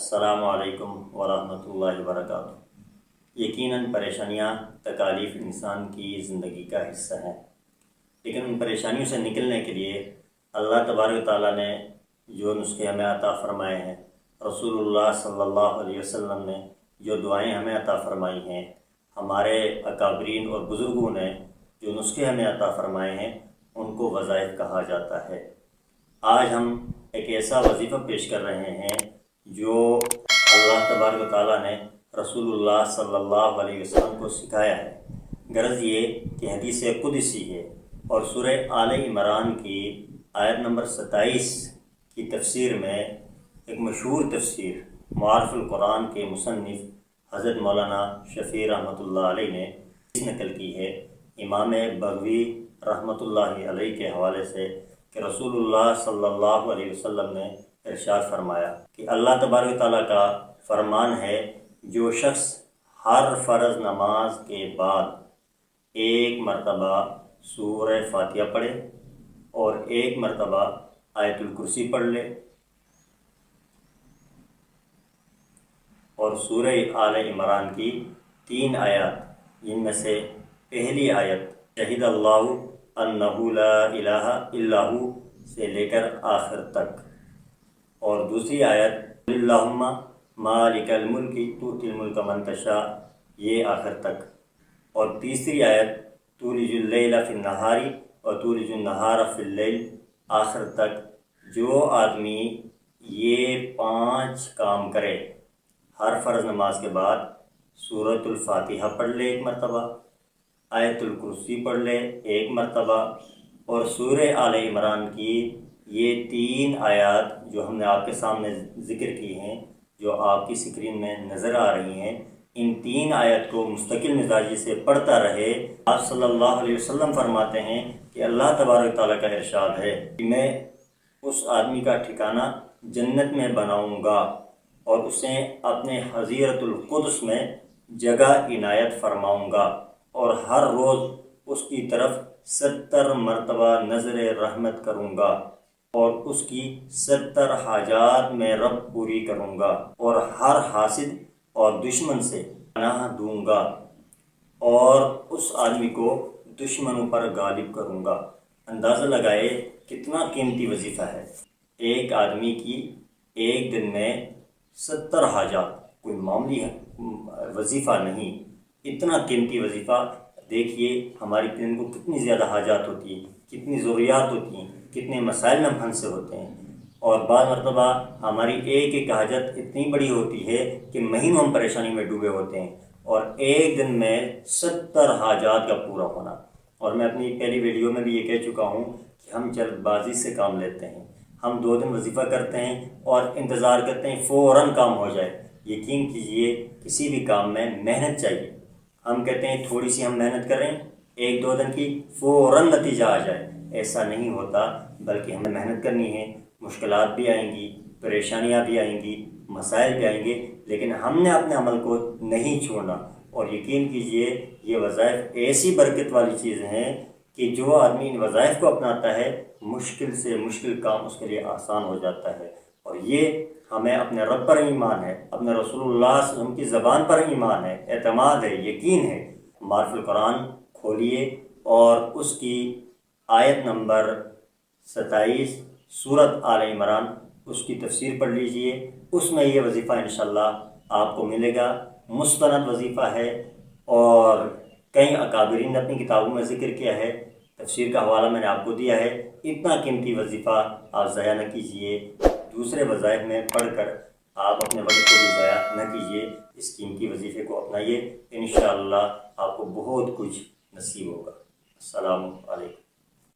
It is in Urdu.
السلام علیکم ورحمۃ اللہ وبرکاتہ۔ یقیناً پریشانیاں تکالیف انسان کی زندگی کا حصہ ہیں، لیکن ان پریشانیوں سے نکلنے کے لیے اللہ تبارک و تعالیٰ نے جو نسخے ہمیں عطا فرمائے ہیں، رسول اللہ صلی اللہ علیہ وسلم نے جو دعائیں ہمیں عطا فرمائی ہیں، ہمارے اکابرین اور بزرگوں نے جو نسخے ہمیں عطا فرمائے ہیں، ان کو وظائف کہا جاتا ہے۔ آج ہم ایک ایسا وظیفہ پیش کر رہے ہیں جو اللہ تبارک و تعالیٰ نے رسول اللہ صلی اللہ علیہ وسلم کو سکھایا ہے۔ غرض یہ کہ حدیث قدسی ہے اور سورہ آل عمران کی آیت نمبر 27 کی تفسیر میں ایک مشہور تفسیر معارف القرآن کے مصنف حضرت مولانا شفیع رحمۃ اللہ علیہ نے نقل کی ہے امام بغوی رحمۃ اللہ علیہ کے حوالے سے کہ رسول اللہ صلی اللہ علیہ وسلم نے ارشاد فرمایا کہ اللہ تبارک و تعالیٰ کا فرمان ہے، جو شخص ہر فرض نماز کے بعد ایک مرتبہ سورہ فاتحہ پڑھے اور ایک مرتبہ آیت الکرسی پڑھ لے اور سورہ آل عمران کی 3 آیات، جن میں سے پہلی آیت شہید اللہ انہ لا الہ الا ہو سے لے کر آخر تک، اور دوسری آیت اللہم مالک الملک تؤتی الملک من تشاء، یہ آخر تک، اور تیسری آیت تولج اللیل فی النہار و تولج النہار فی اللیل، آخر تک۔ جو آدمی یہ 5 کام کرے، ہر فرض نماز کے بعد سورۃ الفاتحہ پڑھ لے ایک مرتبہ، آیت الکرسی پڑھ لے ایک مرتبہ، اور سورہ آل عمران کی یہ 3 آیات جو ہم نے آپ کے سامنے ذکر کی ہیں، جو آپ کی اسکرین میں نظر آ رہی ہیں، ان 3 آیات کو مستقل مزاجی سے پڑھتا رہے۔ آپ صلی اللہ علیہ وسلم فرماتے ہیں کہ اللہ تبارک تعالیٰ کا ارشاد ہے کہ میں اس آدمی کا ٹھکانہ جنت میں بناؤں گا اور اسے اپنے حضیرت القدس میں جگہ عنایت فرماؤں گا، اور ہر روز اس کی طرف 70 مرتبہ نظر رحمت کروں گا، اور اس کی 70 حاجات میں رب پوری کروں گا، اور ہر حاسد اور دشمن سے پناہ دوں گا، اور اس آدمی کو دشمنوں پر غالب کروں گا۔ اندازہ لگائے کتنا قیمتی وظیفہ ہے۔ ایک آدمی کی ایک دن میں 70 حاجات، کوئی معمولی وظیفہ نہیں، اتنا قیمتی وظیفہ۔ دیکھیے ہماری دن کو کتنی زیادہ حاجات ہوتی ہیں، کتنی ضروریات ہوتی ہیں، کتنے مسائل میں پھنسے ہوتے ہیں، اور بعض مرتبہ ہماری ایک ایک حاجت اتنی بڑی ہوتی ہے کہ مہینوں ہم پریشانی میں ڈوبے ہوتے ہیں، اور ایک دن میں 70 حاجات کا پورا ہونا۔ اور میں اپنی پہلی ویڈیو میں بھی یہ کہہ چکا ہوں کہ ہم جلد بازی سے کام لیتے ہیں، ہم 2 دن وظیفہ کرتے ہیں اور انتظار کرتے ہیں فوراً کام ہو جائے۔ یقین کیجئے کسی بھی کام میں محنت چاہیے۔ ہم کہتے ہیں تھوڑی سی ہم محنت کریں، 1-2 دن کی فوراً نتیجہ آ جائے، ایسا نہیں ہوتا، بلکہ ہمیں محنت کرنی ہے۔ مشکلات بھی آئیں گی، پریشانیاں بھی آئیں گی، مسائل بھی آئیں گے، لیکن ہم نے اپنے عمل کو نہیں چھوڑنا۔ اور یقین کیجئے یہ وظائف ایسی برکت والی چیزیں ہیں کہ جو آدمی ان وظائف کو اپناتا ہے، مشکل سے مشکل کام اس کے لیے آسان ہو جاتا ہے۔ اور یہ ہمیں اپنے رب پر ایمان ہے، اپنے رسول اللہ صلی اللہ علیہ وسلم کی زبان پر ایمان ہے، اعتماد ہے، یقین ہے۔ معارف القرآن کھولیے اور اس کی آیت نمبر 27 سورۃ آل عمران، اس کی تفسیر پڑھ لیجئے، اس میں یہ وظیفہ انشاءاللہ آپ کو ملے گا۔ مستند وظیفہ ہے، اور کئی اکابرین نے اپنی کتابوں میں ذکر کیا ہے، تفسیر کا حوالہ میں نے آپ کو دیا ہے۔ اتنا قیمتی وظیفہ آپ ضائع نہ کیجئے، دوسرے وظائف میں پڑھ کر آپ اپنے وقت کو بھی ضائع نہ کیجئے، اس قیمتی وظیفے کو اپنائیے، انشاءاللہ آپ کو بہت کچھ نصیب ہوگا۔ السلام علیکم۔